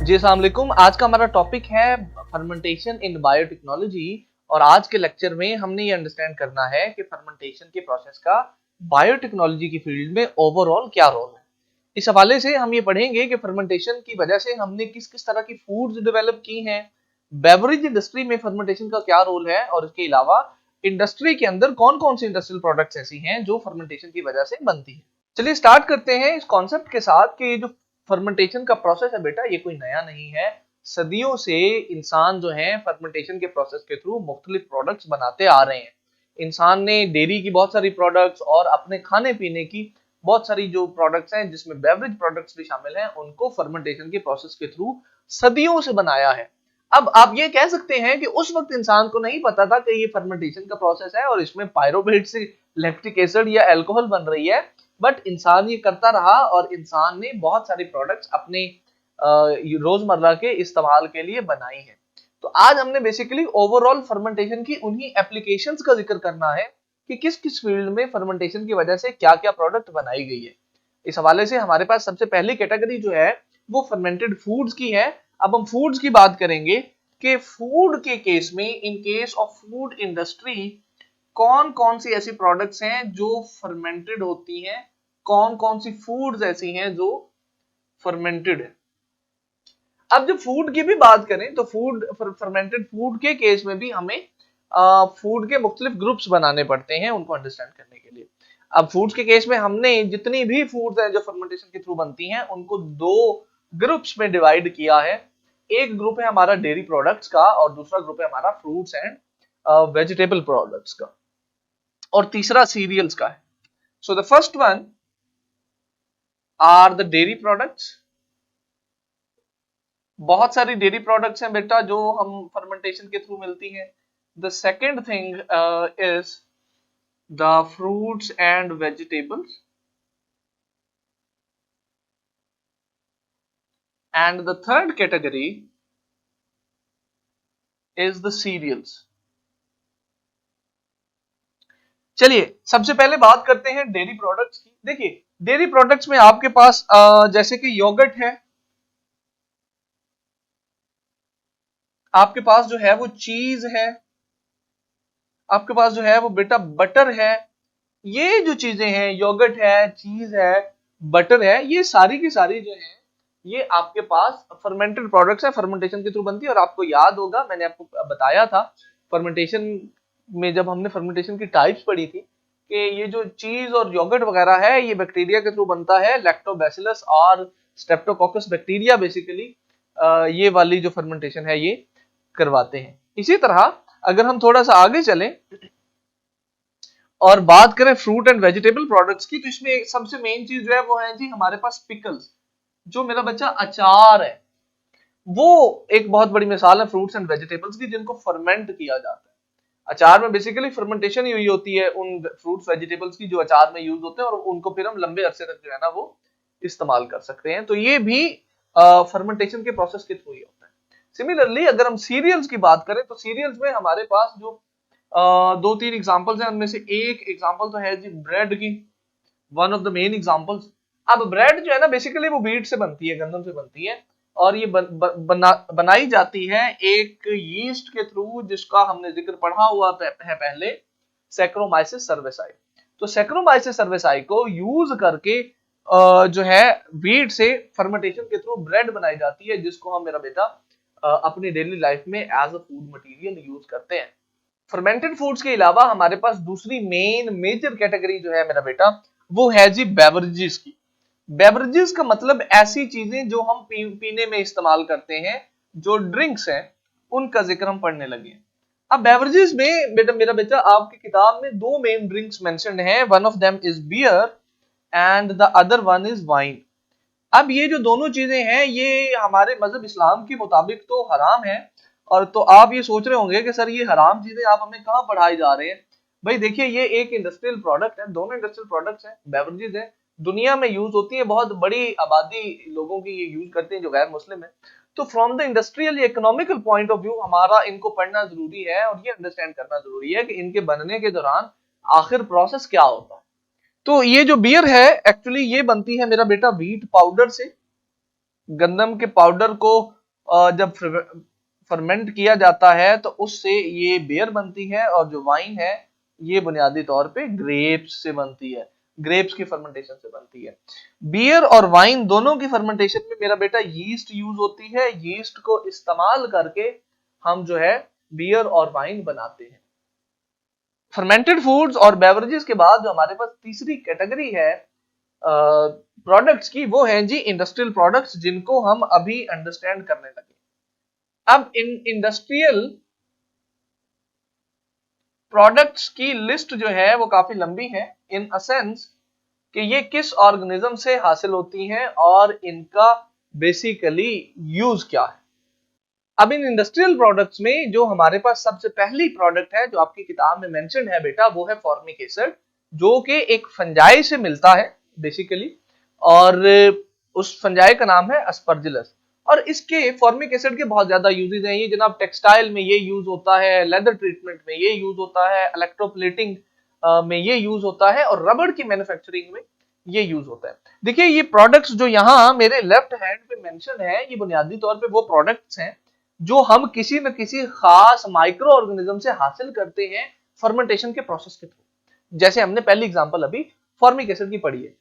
जी अस्सलाम वालेकुम। आज का हमारा टॉपिक है फर्मेंटेशन इन बायोटेक्नोलॉजी। और आज के लेक्चर में हमने ये अंडरस्टैंड करना है कि फर्मेंटेशन के प्रोसेस का बायोटेक्नोलॉजी की फील्ड में ओवरऑल क्या रोल है। इस हवाले से हम ये पढ़ेंगे कि फर्मेंटेशन की वजह से हमने किस किस तरह की फूड्स डेवलप की हैं, बेवरेज इंडस्ट्री में फर्मेंटेशन का क्या रोल है, और इसके अलावा इंडस्ट्री के अंदर कौन कौन सी इंडस्ट्रियल प्रोडक्ट्स ऐसी हैं जो फर्मेंटेशन की वजह से बनती है। चलिए स्टार्ट करते हैं इस कॉन्सेप्ट के साथ कि ये जो फर्मेंटेशन का प्रोसेस है बेटा, ये कोई नया नहीं है। सदियों से इंसान जो है फर्मेंटेशन के प्रोसेस के थ्रू मुख्तलिफ प्रोडक्ट्स बनाते आ रहे हैं। इंसान ने डेयरी की बहुत सारी प्रोडक्ट्स और अपने खाने पीने की बहुत सारी जो प्रोडक्ट्स हैं जिसमें बेवरेज प्रोडक्ट्स भी शामिल हैं, उनको फर्मेंटेशन के प्रोसेस के थ्रू सदियों से बनाया है। अब आप ये कह सकते हैं कि उस वक्त इंसान को नहीं पता था कि ये फर्मेंटेशन का प्रोसेस है और इसमें पायरोवेट से लैक्टिक एसिड या अल्कोहल बन रही है, बट इंसान ये करता रहा और इंसान ने बहुत सारी प्रोडक्ट्स अपने रोजमर्रा के इस्तेमाल के लिए बनाई है। तो आज हमने बेसिकली ओवरऑल फर्मेंटेशन की उन्हीं एप्लीकेशंस का जिक्र करना है कि किस किस फील्ड में फर्मेंटेशन की वजह से क्या क्या प्रोडक्ट बनाई गई है। इस हवाले से हमारे पास सबसे पहली कैटेगरी जो है वो फर्मेंटेड फूड्स की है। अब हम फूड्स की बात करेंगे कि फूड के केस में, in case of food industry, कौन कौन सी ऐसी प्रोडक्ट्स हैं जो फर्मेंटेड होती हैं, कौन कौन सी फूड्स ऐसी हैं जो फर्मेंटेड है। अब जब फूड की भी बात करें तो फर्मेंटेड फूड के केस में भी हमें फूड के मुख्तलिफ ग्रुप्स बनाने पड़ते हैं उनको अंडरस्टैंड करने के लिए। अब फूड्स के केस में हमने जितनी भी फूड्स हैं जो फर्मेंटेशन के थ्रू बनती हैं उनको दो ग्रुप्स में डिवाइड किया है। एक ग्रुप है हमारा डेयरी प्रोडक्ट्स का और दूसरा ग्रुप है हमारा फ्रूट्स एंड वेजिटेबल प्रोडक्ट्स का, और तीसरा सीरियल्स का है। So the first one are the dairy products. बहुत सारी डेयरी प्रोडक्ट्स हैं बेटा जो हम फर्मेंटेशन के थ्रू मिलती हैं। The second thing is the fruits and vegetables, and the third category is the cereals. चलिए सबसे पहले बात करते हैं डेयरी प्रोडक्ट्स की। देखिए डेयरी प्रोडक्ट्स में आपके पास जैसे कि योगर्ट है, आपके पास जो है वो चीज है, आपके पास जो है वो बेटा बटर है। ये जो चीजें हैं, योगर्ट है, चीज है, बटर है, ये सारी की सारी जो है ये आपके पास फर्मेंटेड प्रोडक्ट्स है, फर्मेंटेशन के थ्रू बनती है। और आपको याद होगा मैंने आपको बताया था फर्मेंटेशन में, जब हमने फर्मेंटेशन की टाइप्स पढ़ी थी, कि ये जो चीज और योगर्ट वगैरह है ये बैक्टीरिया के थ्रू बनता है। लैक्टोबैसिलस और स्ट्रेप्टोकोकस बैक्टीरिया बेसिकली ये वाली जो फर्मेंटेशन है ये करवाते हैं। इसी तरह अगर हम थोड़ा सा आगे चलें और बात करें फ्रूट एंड वेजिटेबल प्रोडक्ट्स की, तो इसमें सबसे मेन चीज जो है वो है जी हमारे पास पिकल्स। जो मेरा बच्चा अचार है वो एक बहुत बड़ी मिसाल है फ्रूट्स एंड वेजिटेबल्स की, जिनको फर्मेंट किया जाता है। अचार में बेसिकली फर्मेंटेशन ही हुई होती है उन फ्रूट्स वेजिटेबल्स की जो अचार में यूज होते हैं, और उनको फिर हम लंबे अरसे तक जो है ना वो इस्तेमाल कर सकते हैं। तो ये भी फर्मेंटेशन के प्रोसेस के थ्रू ही होता है। सिमिलरली अगर हम सीरियल्स की बात करें तो सीरियल्स में हमारे पास जो दो तीन एग्जांपल्स हैं, उनमें से एक एग्जांपल तो है जी ब्रेड की, one of the main examples. अब ब्रेड जो है ना बेसिकली वो व्हीट से बनती है, गंदम से बनती है, और ये बनाई जाती है एक यीस्ट के थ्रू जिसका हमने जिक्र पढ़ा हुआ है पहले, सैक्रोमाइसिस सर्वेसाई। तो सैक्रोमाइसिस सर्वेसाई को यूज करके जो है व्हीट से फर्मेंटेशन के थ्रू ब्रेड बनाई जाती है, जिसको हम मेरा बेटा अपनी डेली लाइफ में as a food material use करते हैं। फर्मेंटेड फूड्स के अलावा हमारे पास दूसरी मेन मेजर कैटेगरी जो है मेरा बेटा वो है जी बेवरेजेस की। बेवरेजेस का मतलब ऐसी चीजें जो हम पीने में इस्तेमाल करते हैं, जो ड्रिंक्स हैं, उनका जिक्र हम पढ़ने लगे हैं। अब बेवरेजेस में बेटा मेरा बेटा आपकी किताब में दो मेन ड्रिंक्स मेंशन्ड हैं, one of them is beer and the other one is wine. अब ये जो दोनों चीजें हैं ये हमारे मजहब इस्लाम के मुताबिक तो हराम है। और तो आप ये सोच रहे होंगे कि सर ये हराम चीजें आप हमें कहाँ पढ़ाई जा रहे हैं। भाई देखिए ये एक इंडस्ट्रियल प्रोडक्ट है, दोनों इंडस्ट्रियल प्रोडक्ट्स हैं, बेवरेजेस हैं, दुनिया में यूज होती है, बहुत बड़ी आबादी लोगों की ये यूज करते हैं जो गैर मुस्लिम है। तो from the industrial economical point of view हमारा इनको पढ़ना जरूरी है और ये अंडरस्टैंड करना जरूरी है कि इनके बनने के दौरान आखिर प्रोसेस क्या होता है। तो ये जो बियर है एक्चुअली ये बनती है मेरा बेटा व्हीट पाउडर से। गंदम के पाउडर को जब फर्मेंट किया जाता है तो उससे ये बियर बनती है, और जो वाइन है ये बुनियादी तौर पे ग्रेप्स से बनती है, ग्रेप्स की फर्मेंटेशन से बनती है। बियर और वाइन दोनों की फर्मेंटेशन में मेरा बेटा यीस्ट यूज होती है। यीस्ट को इस्तेमाल करके हम जो है बियर और वाइन बनाते हैं। फर्मेंटेड फूड्स और बेवरेजेस के बाद जो हमारे पास तीसरी कैटेगरी है प्रोडक्ट्स की, वो है जी इंडस्ट्रियल प्रोडक्ट्स, जिनको हम अभी अंडरस्टैंड करने लगे। अब इन इंडस्ट्रियल प्रोडक्ट्स की लिस्ट जो है वो काफी लंबी है, इन अ सेंस कि ये किस ऑर्गेनिज्म से हासिल होती हैं और इनका बेसिकली यूज क्या है। अब इन इंडस्ट्रियल प्रोडक्ट्स में जो हमारे पास सबसे पहली प्रोडक्ट है जो आपकी किताब में मेंशन है बेटा, वो है फॉर्मिक एसिड, जो कि एक फंजाई से मिलता है बेसिकली, और उस फंजाई का नाम है अस्परजिलस। और इसके फॉर्मिक एसिड के बहुत ज्यादा यूजेस हैं। ये जनाब टेक्सटाइल में ये यूज होता है, लेदर ट्रीटमेंट में ये यूज होता है, इलेक्ट्रोप्लेटिंग में ये यूज होता है, और रबड़ की मैन्युफैक्चरिंग में ये यूज होता है। देखिए ये प्रोडक्ट्स जो यहाँ मेरे लेफ्ट हैंड पे मेंशन है, ये बुनियादी तौर पे वो प्रोडक्ट्स हैं जो हम किसी न किसी खास माइक्रो ऑर्गेनिज्म से हासिल करते हैं फर्मेंटेशन के प्रोसेस के थ्रू। जैसे हमने पहली एग्जांपल अभी फॉर्मिक एसिड की पढ़ी है।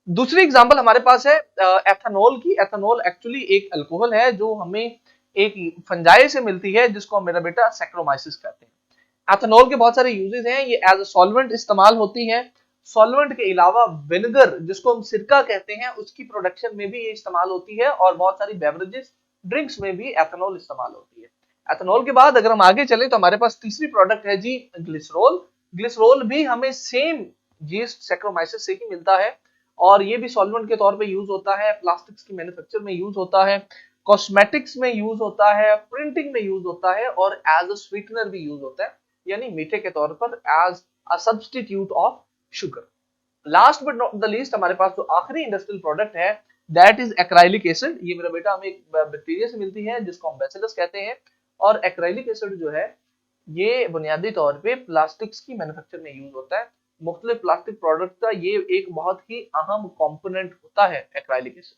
दूसरी एग्जांपल हमारे पास है एथेनॉल की। एथेनॉल एक्चुअली एक अल्कोहल है जो हमें एक फंजाई से मिलती है, जिसको मेरा बेटा सैक्रोमाइसिस कहते हैं। एथेनॉल के बहुत सारे यूजेस हैं। ये एज अ सॉल्वेंट इस्तेमाल होती है। सॉल्वेंट के अलावा विनेगर, जिसको हम सिरका कहते हैं, उसकी प्रोडक्शन में भी ये इस्तेमाल होती है, और बहुत सारी बेवरेजेस ड्रिंक्स में भी एथेनॉल इस्तेमाल होती है। एथेनॉल के बाद अगर हम आगे चले तो हमारे पास तीसरी प्रोडक्ट है जी ग्लिसरॉल। ग्लिसरॉल भी हमें सेम यीस्ट सैक्रोमाइसिस से ही मिलता है, और ये भी सॉल्वेंट के तौर पे यूज होता है, प्लास्टिक्स की मैन्युफैक्चर में यूज होता है, कॉस्मेटिक्स में यूज होता है, प्रिंटिंग में यूज होता है, और एज अ स्वीटनर भी यूज होता है, यानी मीठे के तौर पर as a substitute of sugar. Last but not the least हमारे पास जो आखिरी इंडस्ट्रियल प्रोडक्ट है दैट इज एक्राइलिक एसिड। ये मेरा बेटा हमें एक बैक्टीरिया से मिलती है जिसको हम बैसिलस कहते हैं, और एक्राइलिक एसिड जो है ये बुनियादी तौर पे प्लास्टिक्स की मैन्युफैक्चर में यूज होता है। मुख्तलिफ प्लास्टिक प्रोडक्ट का ये एक बहुत ही अहम कंपोनेंट होता है एक्राइलिक एसिड।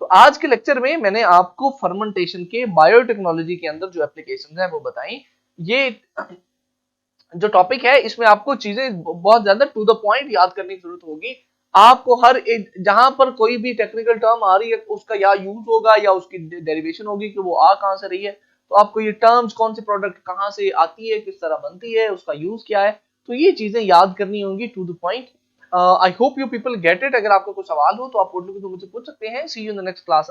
तो आज के लेक्चर में मैंने आपको फर्मेंटेशन के बायोटेक्नोलॉजी के अंदर जो एप्लीकेशंस हैं वो बताई। ये जो टॉपिक है इसमें आपको चीजें बहुत ज्यादा टू द पॉइंट याद करने की जरूरत होगी। आपको हर एक जहां पर कोई भी टेक्निकल टर्म आ रही है उसका या यूज होगा या उसकी डेरिवेशन होगी कि वो आ कहां से रही है, तो आपको ये टर्म्स कौन सी प्रोडक्ट कहां से आती है, किस तरह बनती है, उसका यूज क्या है, तो ये चीजें याद करनी होंगी to the point. I hope you people get it. अगर आपको कोई सवाल हो तो आप मुझसे पूछ सकते हैं। See you in the next class.